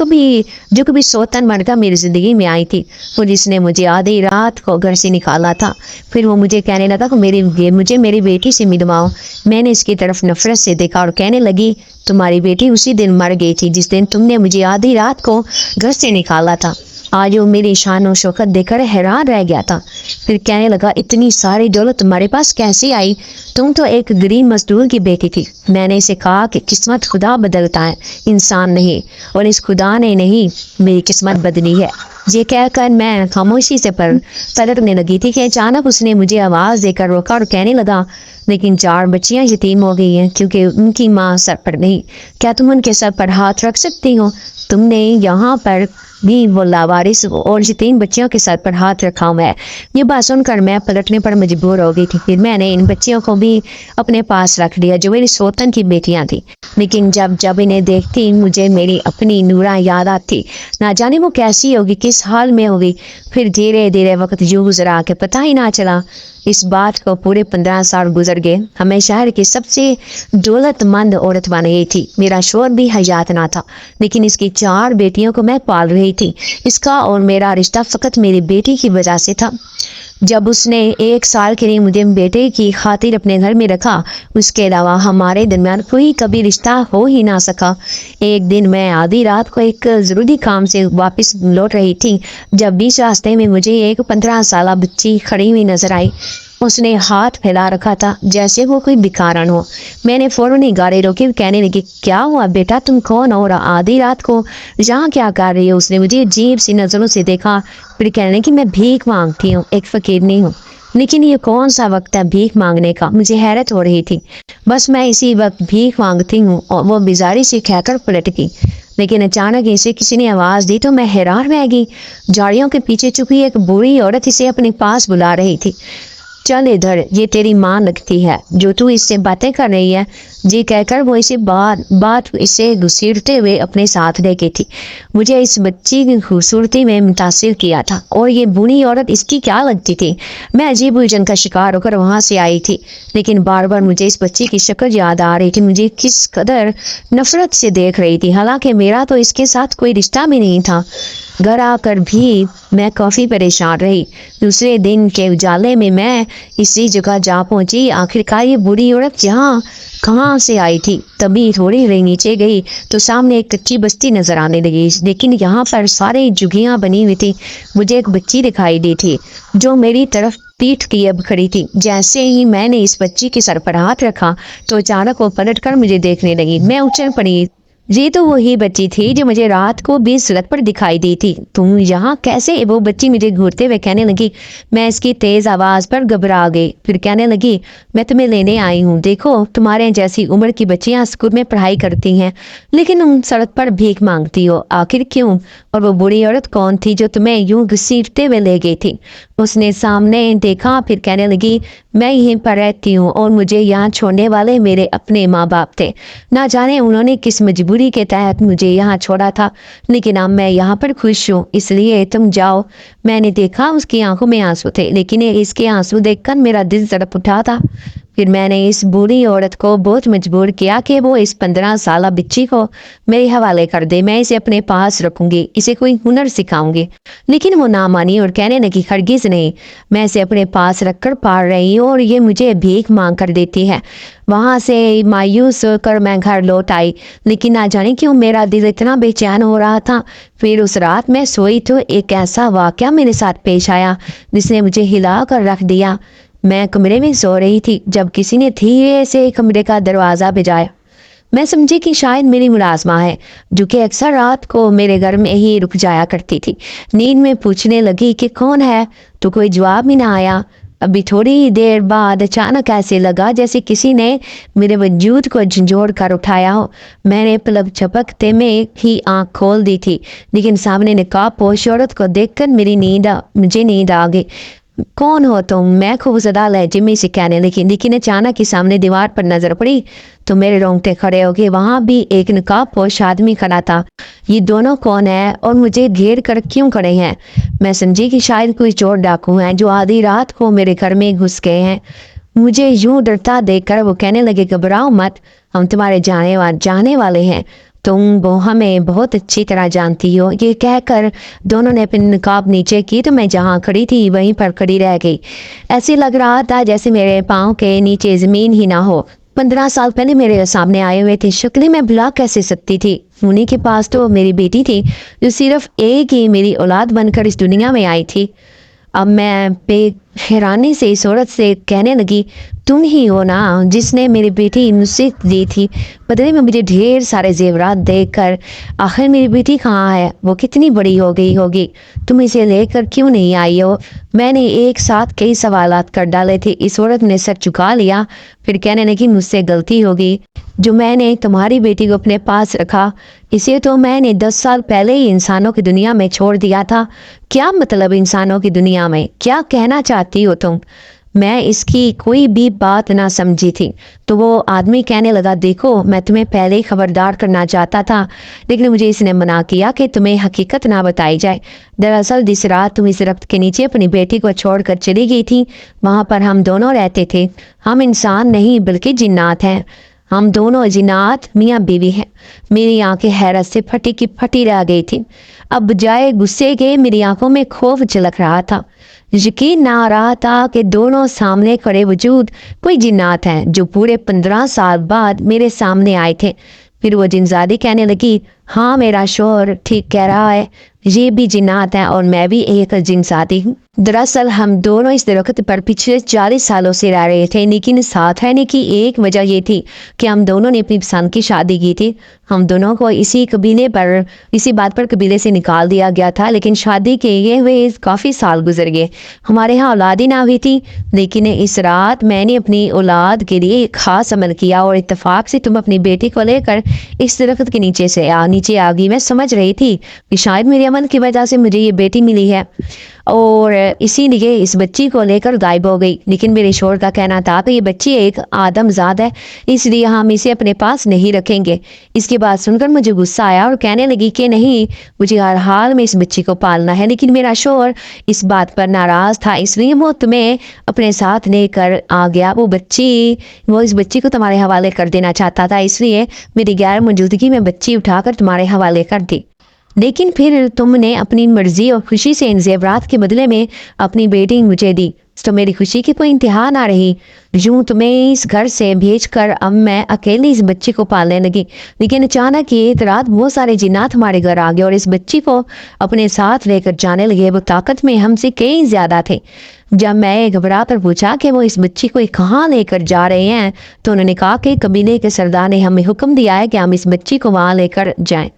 جو کبھی سوتن مرد میری زندگی میں آئی تھی، وہ جس نے مجھے آدھی رات کو گھر سے نکالا تھا۔ پھر وہ مجھے کہنے لگا کہ مجھے میری بیٹی سے ملواؤ۔ میں نے اس کی طرف نفرت سے دیکھا اور کہنے لگی تمہاری بیٹی اسی دن مر گئی تھی جس دن تم نے مجھے آدھی رات کو گھر سے نکالا تھا۔ آج وہ میری شان و شوکت دیکھ کر حیران رہ گیا تھا۔ پھر کہنے لگا اتنی ساری دولت تمہارے پاس کیسے آئی؟ تم تو ایک غریب مزدور کی بیٹی تھی۔ میں نے اسے کہا کہ قسمت خدا بدلتا ہے، انسان نہیں، اور اس خدا نے نہیں میری قسمت بدلی ہے۔ یہ کہہ کر میں خاموشی سے پلٹنے لگی تھی کہ اچانک اس نے مجھے آواز دے کر روکا اور کہنے لگا لیکن 4 بچیاں یتیم ہو گئی ہیں کیونکہ ان کی ماں سر پر نہیں، کیا تم ان کے سر پر ہاتھ رکھ سکتی ہو؟ تم نے یہاں پر بھی وہ لاوارث اور 3 بچیوں کے سر پر ہاتھ رکھا ہوا ہے۔ یہ بات سن کر میں پلٹنے پر مجبور ہو گئی تھی۔ پھر میں نے ان بچیوں کو بھی اپنے پاس رکھ لیا جو میری سوتن کی بیٹیاں تھیں، لیکن جب انہیں دیکھتی مجھے میری اپنی نورا یاد آتی، نہ جانے وہ کیسی ہوگی، کس حال میں ہوگی۔ پھر دھیرے دھیرے وقت یوں گزرا کہ پتہ ہی نہ چلا۔ اس بات کو پورے 15 سال گزر گئے۔ ہمیں شہر کی سب سے دولت مند عورت بن گئی تھی۔ میرا شوہر بھی حیات نہ تھا، لیکن اس کی 4 بیٹیوں کو میں پال رہی تھی۔ اس کا اور میرا رشتہ فقط میری بیٹی کی وجہ سے تھا۔ جب اس نے 1 سال کے لیے مجھے بیٹے کی خاطر اپنے گھر میں رکھا، اس کے علاوہ ہمارے درمیان کوئی کبھی رشتہ ہو ہی نہ سکا۔ ایک دن میں آدھی رات کو ایک ضروری کام سے واپس لوٹ رہی تھی جب بیچ راستے میں مجھے ایک 15 سالہ بچی کھڑی ہوئی نظر آئی۔ اس نے ہاتھ پھیلا رکھا تھا جیسے وہ کوئی بھکارن ہو۔ میں نے فوراً ہی گاڑی روکی اور کہنے لگی کیا ہوا بیٹا، تم کون ہو اور آدھی رات کو یہاں کیا کر رہی ہو؟ اس نے مجھے عجیب سی نظروں سے دیکھا، پھر کہنے لگی میں بھیک مانگتی ہوں، ایک فقیر نہیں ہوں۔ لیکن یہ کون سا وقت ہے بھیک مانگنے کا؟ مجھے حیرت ہو رہی تھی۔ بس میں اسی وقت بھیک مانگتی ہوں، اور وہ بیزاری سے کہہ کر پلٹ گئی۔ لیکن اچانک اسے کسی نے آواز دی تو میں حیران رہ گئی۔ جھاڑیوں کے پیچھے چھپی ایک بوڑھی عورت اسے اپنے پاس بلا رہی تھی۔ چل ادھر، یہ تیری ماں لگتی ہے جو تو اس سے باتیں کر رہی ہے، جی کہہ کر وہ اسے گھسیٹتے ہوئے اپنے ساتھ لے گئی تھی۔ مجھے اس بچی کی خوبصورتی میں متاثر کیا تھا، اور یہ بوڑھی عورت اس کی کیا لگتی تھی؟ میں عجیب الجھن کا شکار ہو کر وہاں سے آئی تھی، لیکن بار بار مجھے اس بچی کی شکل یاد آ رہی تھی۔ مجھے کس قدر نفرت سے دیکھ رہی تھی، حالانکہ میرا تو اس کے ساتھ کوئی رشتہ بھی نہیں تھا۔ گھر آ کر بھی میں کافی پریشان رہی۔ دوسرے دن کے اجالے میں اسی جگہ جا پہنچی۔ آخرکار یہ بوڑھی عورت یہاں کہاں سے آئی تھی؟ تبھی تھوڑی رہ نیچے گئی تو سامنے ایک کچی بستی نظر آنے لگی، لیکن یہاں پر سارے جھگیاں بنی ہوئی تھی۔ مجھے ایک بچی دکھائی دی تھی جو میری طرف پیٹھ کیے اب کھڑی تھی۔ جیسے ہی میں نے اس بچی کے سر پر ہاتھ رکھا تو اچانک وہ پلٹ کر مجھے دیکھنے لگی۔ میں اچھل پڑی۔ یہ تو وہی بچی تھی جو مجھے رات کو بھی سڑک پر دکھائی دی تھی۔ تم یہاں کیسے؟ وہ بچی مجھے گھورتے ہوئے کہنے لگی۔ میں اس کی تیز آواز پر گھبرا گئی، پھر کہنے لگی میں تمہیں لینے آئی ہوں۔ دیکھو تمہارے جیسی عمر کی بچیاں اسکول میں پڑھائی کرتی ہیں، لیکن تم سڑک پر بھیک مانگتی ہو، آخر کیوں؟ اور وہ بوڑھی عورت کون تھی جو تمہیں یوں گھسیٹتے ہوئے لے گئی تھی؟ اس نے سامنے دیکھا، پھر کہنے لگی میں یہیں پر رہتی ہوں اور مجھے یہاں چھوڑنے والے میرے اپنے ماں باپ تھے۔ نہ جانے انہوں نے کس مجبوری کے تحت مجھے یہاں چھوڑا تھا، لیکن اب میں یہاں پر خوش ہوں، اس لیے تم جاؤ۔ میں نے دیکھا اس کی آنکھوں میں آنسو تھے، لیکن اس کے آنسو دیکھ کر میرا دل تڑپ اٹھا تھا۔ پھر میں نے اس بوڑھی عورت کو بہت مجبور کیا کہ وہ اس 15 سالہ بچی کو میرے حوالے کر دے، میں اسے اپنے پاس رکھوں گی، اسے کوئی ہنر سکھاؤں گی۔ لیکن وہ نہ مانی اور کہنے لگی ہرگز نہیں، میں اسے اپنے پاس رکھ کر پال رہی ہوں اور یہ مجھے بھیک مانگ کر دیتی ہے۔ وہاں سے مایوس ہو کر میں گھر لوٹ آئی، لیکن نہ جانے کیوں میرا دل اتنا بے چین ہو رہا تھا۔ پھر اس رات میں سوئی تو ایک ایسا واقعہ میرے ساتھ پیش آیا جس نے مجھے ہلا کر رکھ دیا۔ میں کمرے میں سو رہی تھی جب کسی نے دھیرے سے کمرے کا دروازہ بجایا۔ میں سمجھی کہ شاید میری ملازمہ ہے جو کہ اکثر رات کو میرے گھر میں ہی رک جایا کرتی تھی۔ نیند میں پوچھنے لگی کہ کون ہے، تو کوئی جواب ہی نہ آیا۔ ابھی تھوڑی دیر بعد اچانک ایسے لگا جیسے کسی نے میرے وجود کو جھنجھوڑ کر اٹھایا ہو۔ میں نے پلک جھپکتے میں ہی آنکھ کھول دی تھی، لیکن سامنے نقاب پوش عورت کو دیکھ کر مجھے نیند آ گئی۔ کون ہو تم؟ میں خوفزدہ لہجے میں سے کہنے لگی، لیکن اچانک ہی سامنے دیوار پر نظر پڑی تو میرے رونگٹے کھڑے ہو گئے۔ وہاں بھی ایک نقاب پوش آدمی کھڑا تھا۔ یہ دونوں کون ہیں اور مجھے گھیر کر کیوں کھڑے ہیں؟ میں سمجھی کہ شاید کوئی چور ڈاکو ہیں جو آدھی رات کو میرے گھر میں گھس گئے ہیں۔ مجھے یوں ڈرتا دیکھ کر وہ کہنے لگے گھبراؤ مت، ہم تمہارے جانے والے ہیں، تم ہمیں بہت اچھی طرح جانتی ہو۔ یہ کہہ کر دونوں نے اپنی نقاب نیچے کی تو میں جہاں کھڑی تھی وہیں پر کھڑی رہ گئی۔ ایسے لگ رہا تھا جیسے میرے پاؤں کے نیچے زمین ہی نہ ہو۔ 15 سال پہلے میرے سامنے آئے ہوئے تھے، شکلیں میں بھلا کیسے سکتی تھی؟ انہی کے پاس تو میری بیٹی تھی جو صرف ایک ہی میری اولاد بن کر اس دنیا میں آئی تھی۔ اب میں بے حیرانی سے اس عورت سے کہنے لگی، تم ہی ہو نا جس نے میری بیٹی مجھے دی تھی؟ بدلے میں مجھے ڈھیر سارے زیورات دیکھ کر آخر میری بیٹی کہاں ہے؟ وہ کتنی بڑی ہو گئی ہوگی؟ تم اسے لے کر کیوں نہیں آئی ہو؟ میں نے ایک ساتھ کئی سوالات کر ڈالے تھے۔ اس عورت نے سر جھکا لیا، پھر کہنے لگی مجھ سے غلطی ہوگی جو میں نے تمہاری بیٹی کو اپنے پاس رکھا، اسے تو میں نے 10 سال پہلے ہی انسانوں کی دنیا میں چھوڑ دیا تھا۔ کیا مطلب انسانوں کی دنیا میں؟ کیا کہنا چاہتی ہو تم؟ میں اس کی کوئی بھی بات نہ سمجھی تھی تو وہ آدمی کہنے لگا، دیکھو میں تمہیں پہلے ہی خبردار کرنا چاہتا تھا، لیکن مجھے اس نے منع کیا کہ تمہیں حقیقت نہ بتائی جائے۔ دراصل جس رات تم اس درخت کے نیچے اپنی بیٹی کو چھوڑ کر چلی گئی تھی وہاں پر ہم دونوں رہتے تھے۔ ہم انسان نہیں بلکہ جنات ہیں، ہم دونوں جنات میاں بیوی ہیں۔ میری آنکھیں حیرت سے پھٹی کی پھٹی رہ گئی تھی۔ اب بجائے غصے کے میری آنکھوں میں خوف جھلک رہا تھا۔ یقین نہ آ رہا تھا کہ دونوں سامنے کھڑے وجود کوئی جنات ہیں جو پورے 15 سال بعد میرے سامنے آئے تھے۔ پھر وہ جنزادی کہنے لگی، ہاں میرا شوہر ٹھیک کہہ رہا ہے، یہ بھی جنات ہیں اور میں بھی ایک جنزادی ہوں۔ دراصل ہم دونوں اس درخت پر پچھلے 40 سالوں سے رہ رہے تھے، لیکن ساتھ رہنے کی ایک وجہ یہ تھی کہ ہم دونوں نے اپنی پسند کی شادی کی تھی۔ ہم دونوں کو اسی بات پر قبیلے سے نکال دیا گیا تھا، لیکن شادی کے ہوئے کافی سال گزر گئے، ہمارے ہاں اولاد ہی نہ ہوئی تھی۔ لیکن اس رات میں نے اپنی اولاد کے لیے ایک خاص عمل کیا اور اتفاق سے تم اپنی بیٹی کو لے کر اس درخت کے نیچے آ گئی۔ میں سمجھ رہی تھی کہ شاید میرے عمل کی وجہ سے مجھے یہ بیٹی ملی ہے اور اسی لیے اس بچی کو لے کر غائب ہو گئی، لیکن میرے شوہر کا کہنا تھا کہ یہ بچی ایک آدم زاد ہے، اس لیے ہم اسے اپنے پاس نہیں رکھیں گے۔ اس کی بات سن کر مجھے غصہ آیا اور کہنے لگی کہ نہیں، مجھے ہر حال میں اس بچی کو پالنا ہے۔ لیکن میرا شوہر اس بات پر ناراض تھا، اس لیے وہ تمہیں اپنے ساتھ لے کر آ گیا۔ وہ اس بچی کو تمہارے حوالے کر دینا چاہتا تھا، اس لیے میری غیر موجودگی میں بچی اٹھا کر تمہارے حوالے کر دی۔ لیکن پھر تم نے اپنی مرضی اور خوشی سے ان زیورات کے بدلے میں اپنی بیٹی مجھے دی، تو میری خوشی کی کوئی انتہا نہ رہی۔ یوں تمہیں اس گھر سے بھیج کر اب میں اکیلی اس بچی کو پالنے لگی، لیکن اچانک ایک رات بہت سارے جنات ہمارے گھر آ گئے اور اس بچی کو اپنے ساتھ لے کر جانے لگے۔ وہ طاقت میں ہم سے کئی زیادہ تھے۔ جب میں گھبرا کر پوچھا کہ وہ اس بچی کو کہاں لے کر جا رہے ہیں تو انہوں نے کہا کہ قبیلے کے سردار نے ہمیں حکم دیا ہے کہ ہم اس بچی کو وہاں لے کر جائیں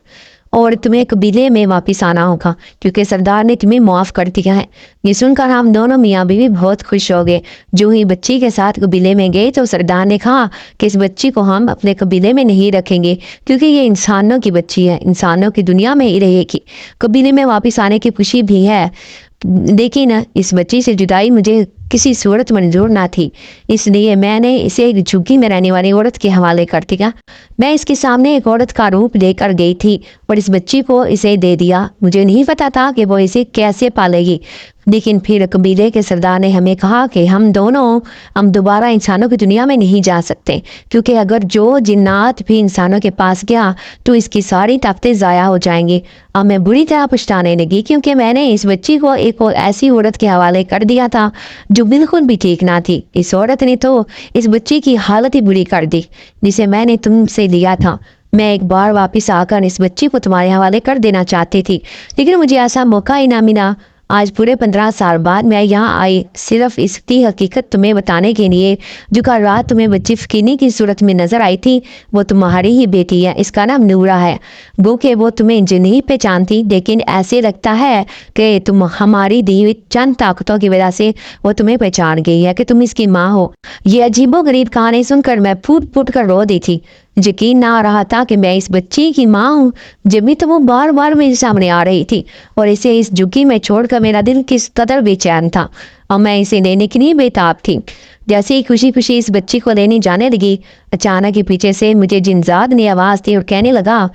اور تمہیں قبیلے میں واپس آنا ہوگا کیونکہ سردار نے تمہیں معاف کر دیا ہے۔ یہ سن کر ہم دونوں میاں بیوی بہت خوش ہو گئے۔ جو ہی بچی کے ساتھ قبیلے میں گئے تو سردار نے کہا کہ اس بچی کو ہم اپنے قبیلے میں نہیں رکھیں گے کیونکہ یہ انسانوں کی بچی ہے، انسانوں کی دنیا میں ہی رہے گی۔ قبیلے میں واپس آنے کی خوشی بھی ہے، لیکن اس بچی سے جدائی مجھے کسی صورت منظور نہ تھی، اس لیے میں نے اسے ایک جھگی میں رہنے والی عورت کے حوالے کر دیا۔ میں اس کے سامنے ایک عورت کا روپ لے کر گئی تھی اور اس بچی کو اسے دے دیا۔ مجھے نہیں پتا تھا کہ وہ اسے کیسے پالے گی۔ لیکن پھر قبیلے کے سردار نے ہمیں کہا کہ ہم دوبارہ انسانوں کی دنیا میں نہیں جا سکتے، کیونکہ اگر جو جنات بھی انسانوں کے پاس گیا تو اس کی ساری طاقتیں ضائع ہو جائیں گی۔ اب میں بری طرح پچھتانے لگی، کیونکہ میں نے اس بچی کو ایک ایسی عورت کے حوالے کر دیا تھا جو بالکل بھی ٹھیک نہ تھی۔ اس عورت نے تو اس بچی کی حالت ہی بری کر دی جسے میں نے تم سے لیا تھا۔ میں ایک بار واپس آ کر اس بچی کو تمہارے حوالے کر دینا چاہتی تھی، لیکن مجھے ایسا موقع ہی نہ ملا۔ آج پورے 15 سال بعد میں یہاں آئی، صرف اس کی حقیقت تمہیں بتانے کے لیے۔ جو کل رات تمہیں بچی فکینی کی صورت میں نظر آئی تھی وہ تمہاری ہی بیٹی ہے، اس کا نام نورا ہے۔ گو کہ وہ تمہیں نہیں پہچانتی، لیکن ایسے لگتا ہے کہ تم ہماری دی ہوئی چند طاقتوں کی وجہ سے وہ تمہیں پہچان گئی ہے کہ تم اس کی ماں ہو۔ یہ عجیب و غریب کہانی سن کر میں پھوٹ پھوٹ کر رو دی تھی۔ یقین نہ آ رہا تھا کہ میں اس بچی کی ماں ہوں، جب بھی تو وہ بار بار میرے سامنے آ رہی تھی، اور اسے اس جھگی میں چھوڑ کر میرا دل کس قدر بے چین تھا، اور میں اسے لینے کے لیے بے تاب تھی۔ جیسے ہی خوشی خوشی اس بچی کو لینے جانے لگی، اچانک ہی پیچھے سے مجھے جنزاد نے آواز دی اور کہنے لگا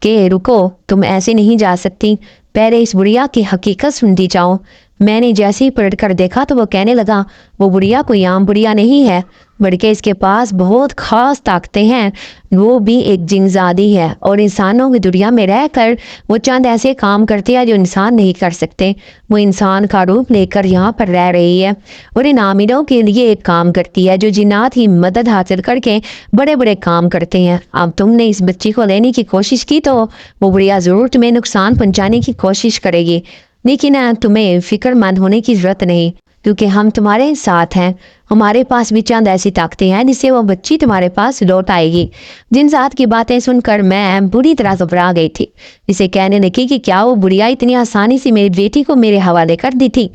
کہ رکو، تم ایسے نہیں جا سکتی، پہلے اس بڑھیا کی حقیقت سنتی جاؤ۔ میں نے جیسے ہی پلٹ کر دیکھا تو وہ کہنے لگا وہ بڑھیا کوئی عام بڑھیا نہیں ہے، بلکہ اس کے پاس بہت خاص طاقتیں ہیں، وہ بھی ایک جنزادی ہے، اور انسانوں کی دنیا میں رہ کر وہ چند ایسے کام کرتی ہے جو انسان نہیں کر سکتے۔ وہ انسان کا روپ لے کر یہاں پر رہ رہی ہے اور ان عاملوں کے لیے ایک کام کرتی ہے جو جنات ہی مدد حاصل کر کے بڑے بڑے کام کرتے ہیں۔ اب تم نے اس بچی کو لینے کی کوشش کی تو وہ بڑھیا ضرور تمہیں نقصان پہنچانے کی کوشش کرے گی، لیکن تمہیں فکر مند ہونے کی ضرورت نہیں، کیونکہ ہم تمہارے ساتھ ہیں۔ ہمارے پاس بھی چند ایسی طاقتیں ہیں جس سے وہ بچی تمہارے پاس لوٹ آئے گی۔ جنزاد کی باتیں سن کر میں بری طرح گھبرا گئی تھی۔ اسے کہنے لگی کہ کیا وہ بڑھیا اتنی آسانی سے میری بیٹی کو میرے حوالے کر دی تھی؟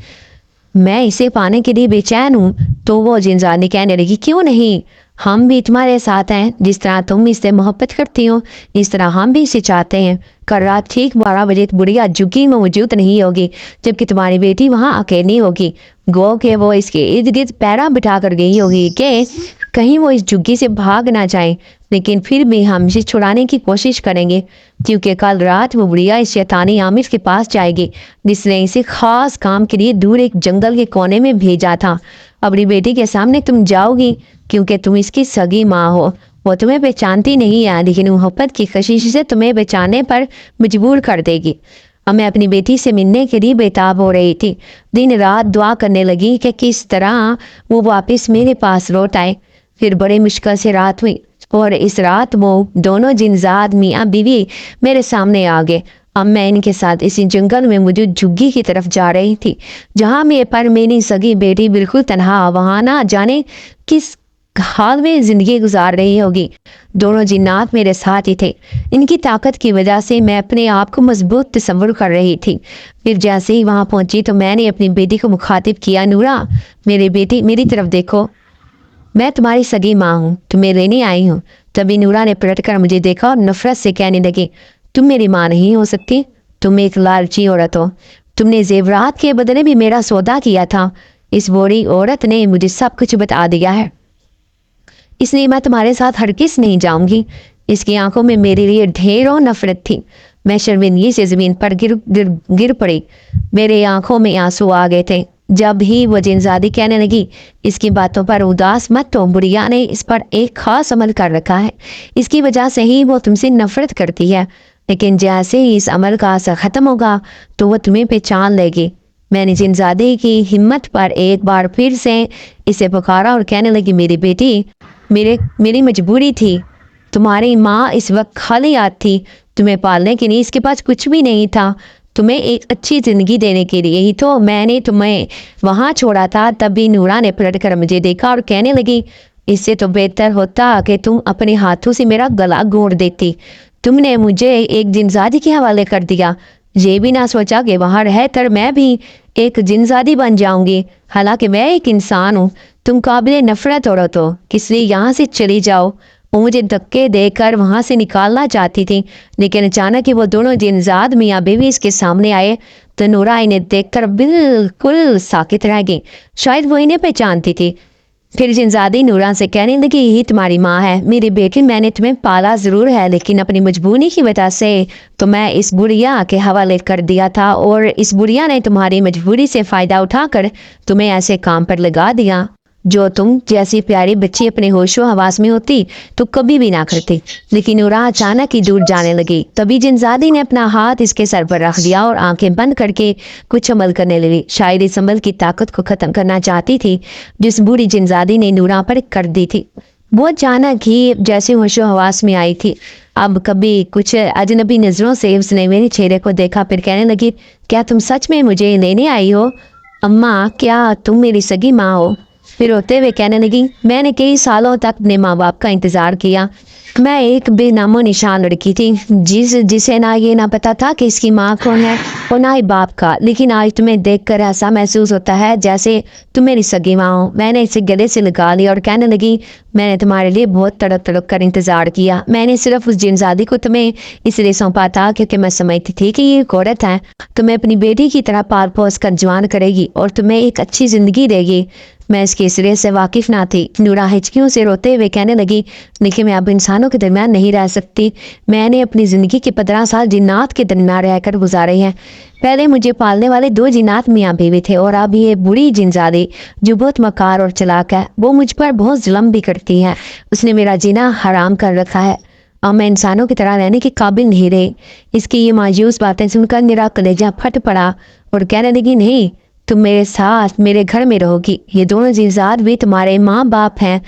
میں اسے پانے کے لیے بے چین ہوں۔ تو وہ جنزاد نے کہنے لگی کیوں نہیں، ہم بھی تمہارے ساتھ ہیں، جس طرح تم اس سے محبت کرتی ہو اس طرح ہم بھی اسے چاہتے ہیں۔ کل رات ٹھیک 12 بجے بڑھیا جھگی میں موجود نہیں ہوگی، جبکہ تمہاری بیٹی وہاں اکیلی ہوگی۔ گو کہ وہ اس کے ارد گرد پیرا بٹھا کر گئی ہوگی کہ کہیں وہ اس جھگی سے بھاگ نہ جائیں، لیکن پھر بھی ہم اسے چھڑانے کی کوشش کریں گے، کیونکہ کل رات وہ بڑھیا اس شیطانی عامر کے پاس جائے گی جس نے اسے خاص کام کے لیے دور ایک جنگل کے کونے میں بھیجا تھا۔ اپنی بیٹی کے سامنے تم جاؤ گی کیونکہ تم اس کی سگی ماں ہو۔ وہ تمہیں پہچانتی نہیں ہے، لیکن محبت کی کشش سے تمہیں پہچاننے پر مجبور کر دے گی۔ اب میں اپنی بیٹی سے ملنے کے لیے بےتاب ہو رہی تھی، دن رات دعا کرنے لگی کہ کس طرح وہ واپس میرے پاس لوٹ آئے۔ پھر بڑے مشکل سے رات ہوئی، اور اس رات وہ دونوں جنزاد میاں بیوی میرے سامنے آ گئے۔ اب میں ان کے ساتھ اسی جنگل میں موجود جھگی کی طرف جا رہی تھی، جہاں میری سگی بیٹی بالکل تنہا وہاں نہ جانے کس حال میں زندگی گزار رہی ہوگی۔ دونوں جنات میرے ساتھ ہی تھے، ان کی طاقت کی وجہ سے میں اپنے آپ کو مضبوط تصور کر رہی تھی۔ پھر جیسے ہی وہاں پہنچی تو میں نے اپنی بیٹی کو مخاطب کیا، نورا میری بیٹی میری طرف دیکھو، میں تمہاری سگی ماں ہوں، تمہیں لینے آئی ہوں۔ تبھی نورا نے پلٹ کر مجھے دیکھا اور نفرت سے کہنے لگی تم میری ماں نہیں ہو سکتی، تم ایک لالچی عورت ہو، تم نے زیورات کے بدلے بھی میرا سودا کیا تھا۔ اس بوڑھی عورت نے مجھے سب کچھ بتا دیا ہے، اس لیے میں تمہارے ساتھ ہرگز نہیں جاؤں گی۔ اس کی آنکھوں میں میرے لیے ڈھیروں نفرت تھی۔ میں شرمندگی سے زمین پر گر پڑی، میرے آنکھوں میں آنسو آ گئے تھے۔ جب ہی وہ جنزادی کہنے لگی اس کی باتوں پر اداس مت ہو، بڑھیا نے اس پر ایک خاص عمل کر رکھا ہے، اس کی وجہ سے ہی وہ تم سے نفرت کرتی ہے، لیکن جیسے ہی اس عمل کا اثر ختم ہوگا تو وہ تمہیں پہچان لے گی۔ میں نے جنزادی کی ہمت پر ایک بار پھر سے اسے پکارا اور کہنے لگی میری بیٹی، میری مجبوری تھی، تمہاری ماں اس وقت خالی ہاتھ تھی، تمہیں پالنے کے لیے اس کے پاس کچھ بھی نہیں تھا، تمہیں ایک اچھی زندگی دینے کے لیے ہی تو میں نے تمہیں وہاں چھوڑا تھا۔ تب بھی نورا نے پلٹ کر مجھے دیکھا اور کہنے لگی اس سے تو بہتر ہوتا کہ تم اپنے ہاتھوں سے میرا گلا گھونٹ دیتی، تم نے مجھے ایک جنزادی کے حوالے کر دیا، یہ بھی نہ سوچا کہ وہاں رہ کر میں بھی ایک جنزادی بن جاؤں گی، حالانکہ میں ایک انسان ہوں۔ تم قابل نفرت عورت ہو، کس لیے یہاں سے چلی جاؤ۔ وہ مجھے دھکے دے کر وہاں سے نکالنا چاہتی تھی، لیکن اچانک ہی وہ دونوں جنزاد میاں بیوی اس کے سامنے آئے تو نورا انہیں دیکھ کر بالکل ساکت رہ گئی، شاید وہ انہیں پہچانتی تھی۔ پھر جنزادی نورا سے کہنے لگی یہی تمہاری ماں ہے میری بیٹی، میں نے تمہیں پالا ضرور ہے لیکن اپنی مجبوری کی وجہ سے تو میں اس بڑھیا کے حوالے کر دیا تھا اور اس بڑھیا نے تمہاری مجبوری سے فائدہ اٹھا کر تمہیں ایسے کام پر لگا دیا جو تم جیسی پیاری بچی اپنے ہوش و حواس میں ہوتی تو کبھی بھی نہ کرتی۔ لیکن نورا اچانک ہی دور جانے لگی، تبھی جنزادی نے اپنا ہاتھ اس کے سر پر رکھ دیا اور آنکھیں بند کر کے کچھ عمل کرنے لگی، شاید اس عمل کی طاقت کو ختم کرنا چاہتی تھی جس بوڑھی جنزادی نے نورا پر کر دی تھی۔ وہ اچانک ہی جیسے ہوش و حواس میں آئی تھی، اب کبھی کچھ اجنبی نظروں سے اس نے میرے چہرے کو دیکھا، پھر کہنے لگی کیا تم سچ میں مجھے لینے آئی ہو؟ اماں کیا تم میری سگی ماں ہو؟ پھر روتے ہوئے کہنے لگی میں نے کئی سالوں تک اپنے ماں باپ کا انتظار کیا، میں ایک بے نام و نشان لڑکی تھی جسے نہ یہ نہ پتا تھا کہ اس کی ماں کون ہے اور نہ ہی باپ کا، لیکن آج تمہیں دیکھ کر ایسا محسوس ہوتا ہے جیسے تم میری سگی ماں ہو۔ میں نے اسے گلے سے لگا لیا اور کہنے لگی میں نے تمہارے لیے بہت تڑپ تڑپ کر انتظار کیا، میں نے صرف اس جنزادی کو تمہیں اس لیے سونپا تھا کیونکہ میں سمجھتی تھی کہ یہ ایک عورت ہے، تمہیں اپنی بیٹی کی طرح پال پوس کر جوان کرے گی اور تمہیں ایک اچھی زندگی دے گی، میں اس کے سرے سے واقف نہ تھی۔ نورا ہچکیوں سے روتے ہوئے کہنے لگی لیکن میں اب انسانوں کے درمیان نہیں رہ سکتی، میں نے اپنی زندگی کے 15 سال جنات کے درمیان رہ کر گزارے ہیں، پہلے مجھے پالنے والے 2 جنات میاں بیوی تھے اور اب یہ بوڑھی جنزادی جو بہت مکار اور چلاک ہے، وہ مجھ پر بہت ظلم بھی کرتی ہے، اس نے میرا جینا حرام کر رکھا ہے، اور میں انسانوں کی طرح رہنے کے قابل نہیں رہی۔ اس کی یہ مایوس باتیں سن کر میرا کلیجہ پھٹ پڑا اور کہنے لگی نہیں تم میرے ساتھ میرے گھر میں رہو گی، یہ دونوں جنزاد بھی تمہارے ماں باپ ہیں،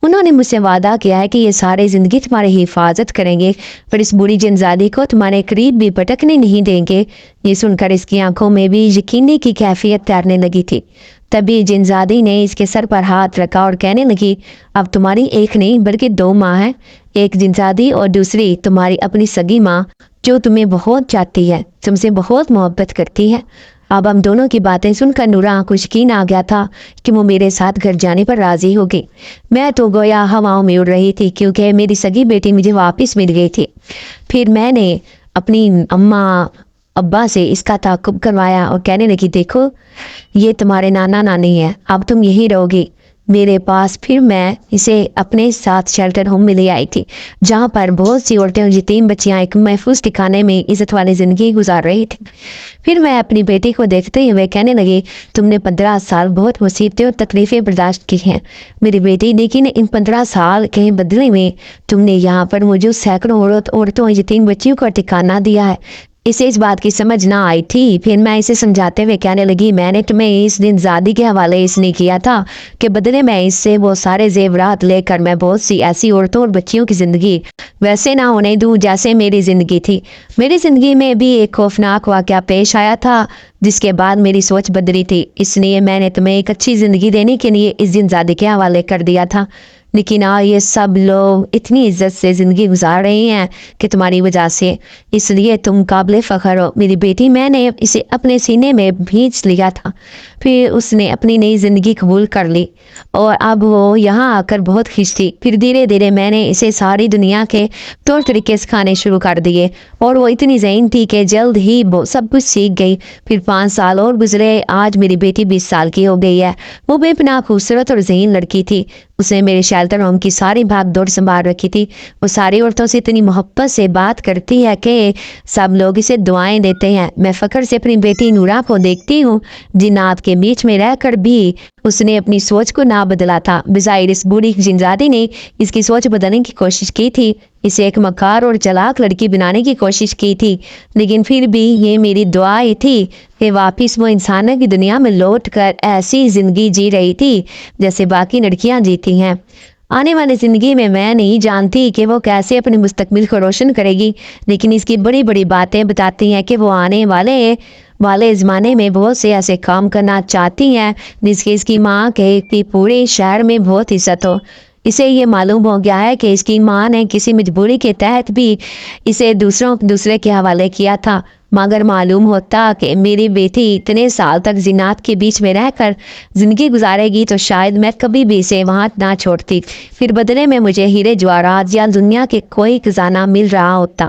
انہوں نے مجھ سے وعدہ کیا ہے کہ یہ سارے زندگی تمہاری حفاظت کریں گے، پر اس بوڑھی جنزادی کو تمہارے قریب بھی پٹکنے نہیں دیں گے۔ یہ سن کر اس کی آنکھوں میں بھی یقینی کی کیفیت تیرنے لگی تھی، تبھی جنزادی نے اس کے سر پر ہاتھ رکھا اور کہنے لگی اب تمہاری ایک نہیں بلکہ 2 ماں ہیں، ایک جنزادی اور دوسری تمہاری اپنی سگی ماں جو تمہیں بہت چاہتی ہے، تم سے بہت محبت کرتی ہے۔ اب ہم دونوں کی باتیں سن کر نورا کو یقین آ گیا تھا کہ وہ میرے ساتھ گھر جانے پر راضی ہوگی، میں تو گویا ہواؤں میں اڑ رہی تھی کیونکہ میری سگی بیٹی مجھے واپس مل گئی تھی۔ پھر میں نے اپنی اماں ابا سے اس کا تعاقب کروایا اور کہنے لگی دیکھو یہ تمہارے نانا نانی ہے، اب تم یہی رہو گی میرے پاس۔ پھر میں اسے اپنے ساتھ شیلٹر ہوم میں لے آئی تھی جہاں پر بہت سی عورتیں اور یتیم بچیاں ایک محفوظ ٹھکانے میں عزت والی زندگی گزار رہی تھی۔ پھر میں اپنی بیٹی کو دیکھتے ہوئے کہنے لگی تم نے 15 سال بہت مصیبتیں اور تکلیفیں برداشت کی ہیں میری بیٹی، لیکن ان 15 سال کے بدلے میں تم نے یہاں پر موجود سینکڑوں عورتوں اور یتیم بچیوں کو ٹھکانہ دیا ہے۔ اسے اس بات کی سمجھ نہ آئی تھی، پھر میں اسے سمجھاتے ہوئے کہنے لگی میں نے تمہیں اس دن زادی کے حوالے اس نے کیا تھا کہ بدلے میں اس سے وہ سارے زیورات لے کر میں بہت سی ایسی عورتوں اور بچیوں کی زندگی ویسے نہ ہونے دوں جیسے میری زندگی تھی۔ میری زندگی میں بھی ایک خوفناک واقعہ پیش آیا تھا جس کے بعد میری سوچ بدلی تھی، اس لیے میں نے تمہیں ایک اچھی زندگی دینے کے لیے اس دن زادی کے حوالے کر دیا تھا، لیکن یہ سب لوگ اتنی عزت سے زندگی گزار رہے ہیں کہ تمہاری وجہ سے، اس لیے تم قابل فخر ہو میری بیٹی۔ میں نے اسے اپنے سینے میں بھینچ لیا تھا، پھر اس نے اپنی نئی زندگی قبول کر لی اور اب وہ یہاں آ کر بہت خوش تھی۔ پھر دھیرے دھیرے میں نے اسے ساری دنیا کے طور طریقے سکھانے شروع کر دیے اور وہ اتنی ذہین تھی کہ جلد ہی وہ سب کچھ سیکھ گئی۔ پھر 5 سال اور گزرے، آج میری بیٹی 20 سال کی ہو گئی ہے، وہ بے پناہ خوبصورت اور ذہین لڑکی تھی، اس نے میرے شیلٹر ہوم کی ساری بھاگ دوڑ سنبھال رکھی تھی، وہ ساری عورتوں سے اتنی محبت سے بات کرتی ہے کہ سب لوگ اسے دعائیں دیتے ہیں۔ میں فخر سے اپنی بیٹی نورا کو دیکھتی ہوں، جنات کے بیچ میں رہ کر بھی اس نے اپنی سوچ کو نہ بدلا تھا، بظاہر اس بوڑھی جنزادی نے اس کی سوچ بدلنے کی کوشش کی تھی، اسے ایک مکار اور چلاک لڑکی بنانے کی کوشش کی تھی، لیکن پھر بھی یہ میری دعا ہی تھی کہ واپس وہ انسانوں کی دنیا میں لوٹ کر ایسی زندگی جی رہی تھی جیسے باقی لڑکیاں جیتی ہیں۔ آنے والی زندگی میں نہیں جانتی کہ وہ کیسے اپنے مستقبل کو روشن کرے گی، لیکن اس کی بڑی بڑی باتیں بتاتی ہیں کہ وہ آنے والے زمانے میں بہت سے ایسے کام کرنا چاہتی ہیں جس کی اس کی ماں کے پورے شہر میں بہت عزت ہو۔ اسے یہ معلوم ہو گیا ہے کہ اس کی ماں نے کسی مجبوری کے تحت بھی اسے دوسرے کے حوالے کیا تھا، مگر معلوم ہوتا کہ میری بیٹی اتنے سال تک جنات کے بیچ میں رہ کر زندگی گزارے گی تو شاید میں کبھی بھی اسے وہاں نہ چھوڑتی، پھر بدلے میں مجھے ہیرے جواہرات یا دنیا کے کوئی خزانہ مل رہا ہوتا۔